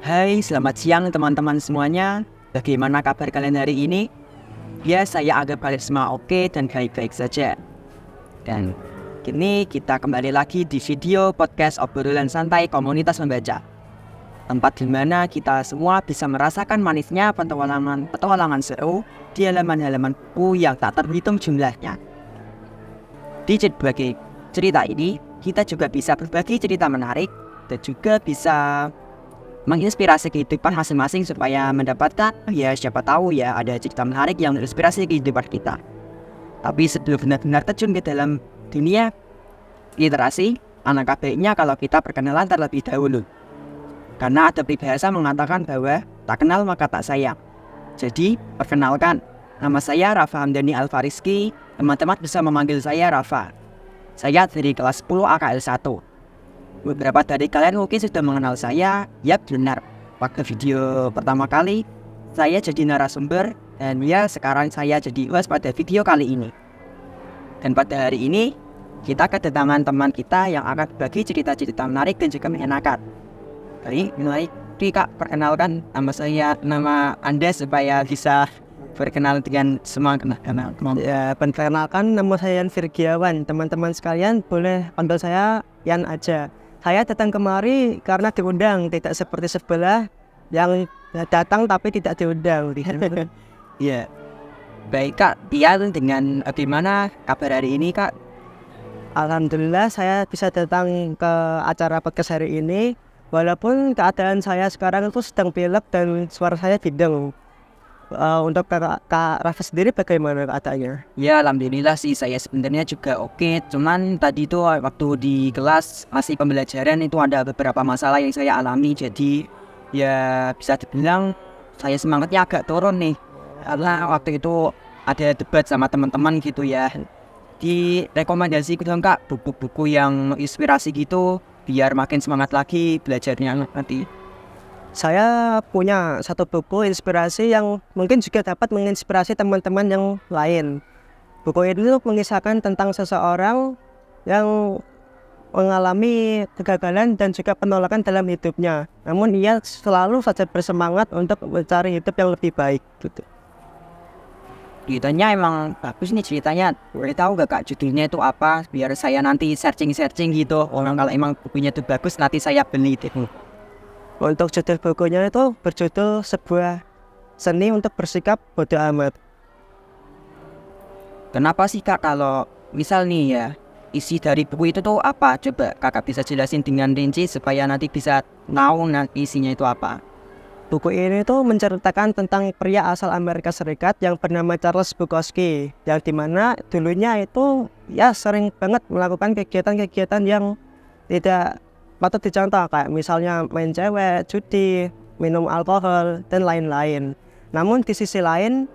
Hai, selamat siang teman-teman semuanya. Bagaimana kabar kalian hari ini? Ya, saya agak balik semua oke dan baik-baik saja. Dan kini kita kembali lagi di video podcast obrolan santai komunitas membaca. Tempat di mana kita semua bisa merasakan manisnya petualangan seru di halaman-halaman buku yang tak terhitung jumlahnya. Di berbagai cerita ini, kita juga bisa berbagi cerita menarik dan juga bisa menginspirasi kehidupan masing-masing supaya mendapatkan, ya siapa tahu ya ada cerita menarik yang menginspirasi kehidupan kita. Tapi sebelum benar-benar terjun ke dalam dunia literasi, alangkah baiknya kalau kita perkenalan terlebih dahulu. Karena ada peribahasa mengatakan bahwa tak kenal maka tak sayang. Jadi, perkenalkan, nama saya Rafa Hamdani Alfariski, teman-teman bisa memanggil saya Rafa. Saya dari kelas 10 AKL 1. Beberapa dari kalian mungkin sudah mengenal saya. Yap, benar. Waktu video pertama kali, saya jadi narasumber. Dan ya, sekarang saya jadi host pada video kali ini. Dan pada hari ini, kita kedatangan teman kita yang akan berbagi cerita-cerita menarik dan juga menyenangkan. Mulai Kak, perkenalkan nama Anda supaya bisa berkenal dengan semua kenal. Ya, perkenalkan nama saya Yan Virgiawan. Teman-teman sekalian boleh panggil saya Yan aja. Saya datang kemari karena diundang, tidak seperti sebelah yang datang tapi tidak diundang. Iya. Baik Kak, dengan bagaimana kabar hari ini Kak? Alhamdulillah saya bisa datang ke acara podcast hari ini. Walaupun keadaan saya sekarang itu sedang pilek dan suara saya bideng. Untuk Kak Rafa sendiri bagaimana keadaannya? Ya alhamdulillah sih saya sebenarnya juga oke. Cuman tadi tuh waktu di kelas masih pembelajaran itu ada beberapa masalah yang saya alami. Jadi ya bisa dibilang saya semangatnya agak turun nih. Karena waktu itu ada debat sama teman-teman gitu ya. Di rekomendasi dong Kak buku-buku yang inspirasi gitu biar makin semangat lagi belajarnya nanti. Saya punya satu buku inspirasi yang mungkin juga dapat menginspirasi teman-teman yang lain. Buku ini mengisahkan tentang seseorang yang mengalami kegagalan dan juga penolakan dalam hidupnya. Namun ia selalu saja bersemangat untuk mencari hidup yang lebih baik gitu. Ceritanya emang bagus nih ceritanya. Boleh tahu gak Kak judulnya itu apa? Biar saya nanti searching gitu. Orang kalau emang bukunya itu bagus nanti saya beli deh. Untuk judul bukunya itu berjudul Sebuah Seni untuk Bersikap Bodo Amat. Kenapa sih Kak kalau misal nih ya isi dari buku itu tuh apa? Coba Kakak bisa jelasin dengan rinci supaya nanti bisa tahu nanti isinya itu apa. Buku ini tuh menceritakan tentang pria asal Amerika Serikat yang bernama Charles Bukowski, yang dimana dulunya itu ya sering banget melakukan kegiatan-kegiatan yang tidak patut dicontoh, kayak misalnya main cewek, judi, minum alkohol, dan lain-lain. Namun di sisi lain,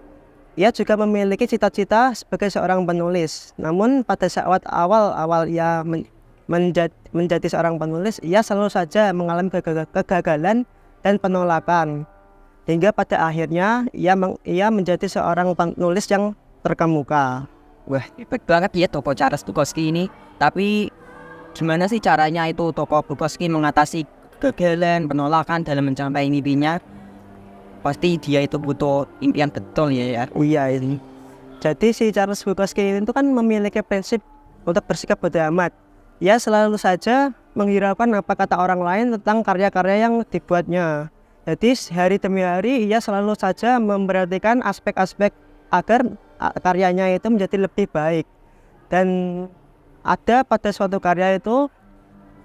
ia juga memiliki cita-cita sebagai seorang penulis. Namun pada saat awal ia menjadi seorang penulis, ia selalu saja mengalami kegagalan dan penolakan. Hingga pada akhirnya ia menjadi seorang penulis yang terkemuka. Wah, hebat banget ya tokoh Charles Bukowski ini. Tapi gimana sih caranya itu tokoh Bukowski mengatasi kegagalan, penolakan dalam mencapai mimpinya? Pasti dia itu butuh impian betul ya. Oh iya ini. Jadi si Charles Bukowski itu kan memiliki prinsip untuk bersikap bodo amat. Ia selalu saja menghiraukan apa kata orang lain tentang karya-karya yang dibuatnya. Jadi hari demi hari ia selalu saja memperhatikan aspek-aspek agar karyanya itu menjadi lebih baik. Dan ada pada suatu karya itu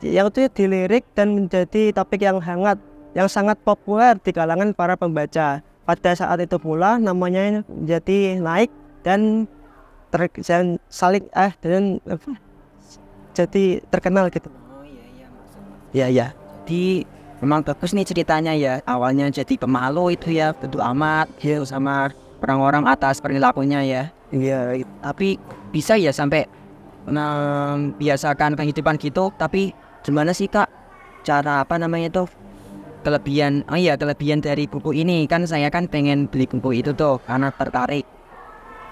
yang itu dilirik dan menjadi topik yang hangat, yang sangat populer di kalangan para pembaca. Pada saat itu pula namanya menjadi naik dan jadi terkenal gitu. Oh iya. Ya. Jadi memang bagus nih ceritanya ya. Awalnya jadi pemalu itu ya, bodo amat ya sama orang-orang atas perilakunya ya. Iya. Tapi bisa ya sampai biasakan kehidupan gitu. Tapi gimana sih Kak cara kelebihan dari buku ini? Kan saya kan pengen beli buku itu tuh karena tertarik.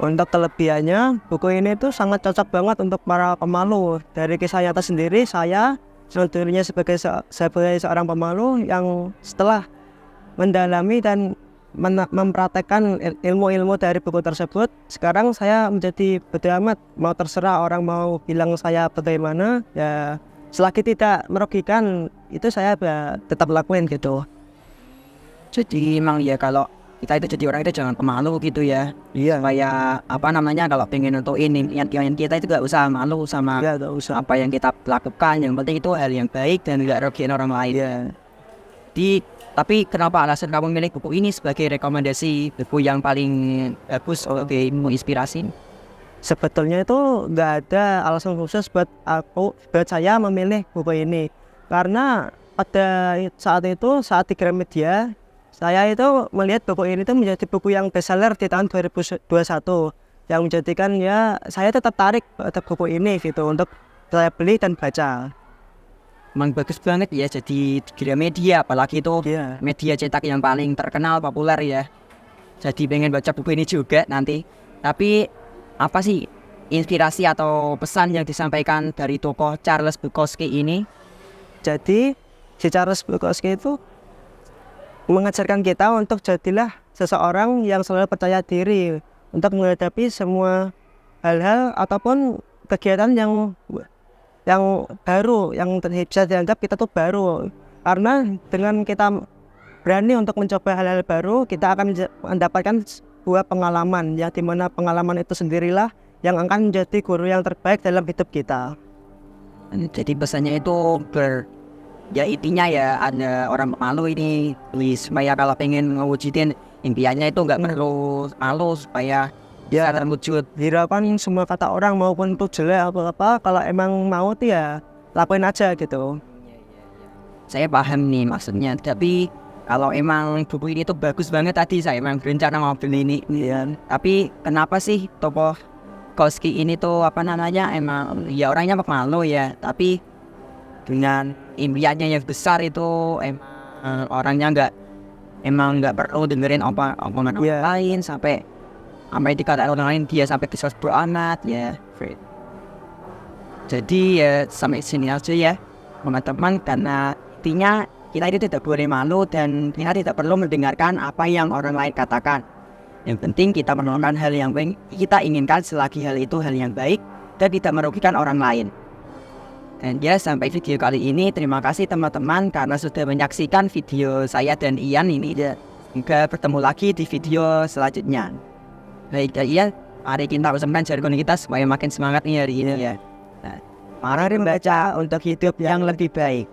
Untuk kelebihannya, buku ini tuh sangat cocok banget untuk para pemalu. Dari kisah nyata sendiri, saya sebetulnya sebagai seorang pemalu yang setelah mendalami dan mempraktekkan ilmu-ilmu dari buku tersebut. Sekarang saya menjadi bodo amat, mau terserah orang mau bilang saya bagaimana, ya selagi tidak merugikan itu saya tetap lakuin gitu. Jadi emang ya kalau kita itu jadi orang itu jangan pemalu gitu ya. Iya. Supaya apa namanya kalau pengen untuk ini impian kita itu gak usah malu sama Ya gak usah. apa yang kita lakukan. Yang penting itu hal yang baik dan gak rugiin orang lain. Iya. Tapi kenapa alasan kamu milih buku ini sebagai rekomendasi buku yang paling bagus sebagai inspirasi? Sebetulnya itu nggak ada alasan khusus buat saya memilih buku ini, karena pada saat itu saat di Gramedia saya itu melihat buku ini tuh menjadi buku yang bestseller di tahun 2021 yang menjadikan ya saya tetap tarik pada buku ini gitu untuk saya beli dan baca. Emang bagus banget ya jadi Gramedia, apalagi itu Iya. media cetak yang paling terkenal populer ya. Jadi pengen baca buku ini juga nanti. Tapi apa sih inspirasi atau pesan yang disampaikan dari tokoh Charles Bukowski ini? Jadi si Charles Bukowski itu mengajarkan kita untuk jadilah seseorang yang selalu percaya diri untuk menghadapi semua hal-hal ataupun kegiatan yang baru, yang bisa dianggap kita tuh baru. Karena dengan kita berani untuk mencoba hal-hal baru, kita akan mendapatkan sebuah pengalaman, yang dimana pengalaman itu sendirilah yang akan menjadi guru yang terbaik dalam hidup kita. Jadi pesannya itu ya intinya ya ada orang pemalu ini supaya kalau pengen ngewujudin impiannya itu nggak perlu malu supaya bisa terwujud. Hiraukan semua kata orang maupun itu jelek apa kalau emang mau tuh ya lakuin aja gitu. Saya paham nih maksudnya, tapi kalau emang buku ini tuh bagus banget tadi saya emang berencana mau beli ini. Iya. Tapi kenapa sih tokoh Koski ini tuh apa namanya emang ya orangnya pemalu ya, tapi dengan impiannya yang besar itu emang orangnya nggak perlu dengerin omongan orang lain sampai dikatakan orang lain dia sampai disebut beranak ya. Jadi ya sampai sini aja ya teman-teman, karena intinya kita itu tidak boleh malu dan kita tidak perlu mendengarkan apa yang orang lain katakan. Yang penting kita melakukan hal yang kita inginkan selagi hal itu hal yang baik dan tidak merugikan orang lain. Dan ya sampai video kali ini terima kasih teman-teman karena sudah menyaksikan video saya dan Ian ini. Semoga bertemu lagi di video selanjutnya. Baik Ian, mari kita usahakan jargon kita supaya makin semangat nih hari ini ya. Nah, mari membaca untuk hidup yang lebih baik.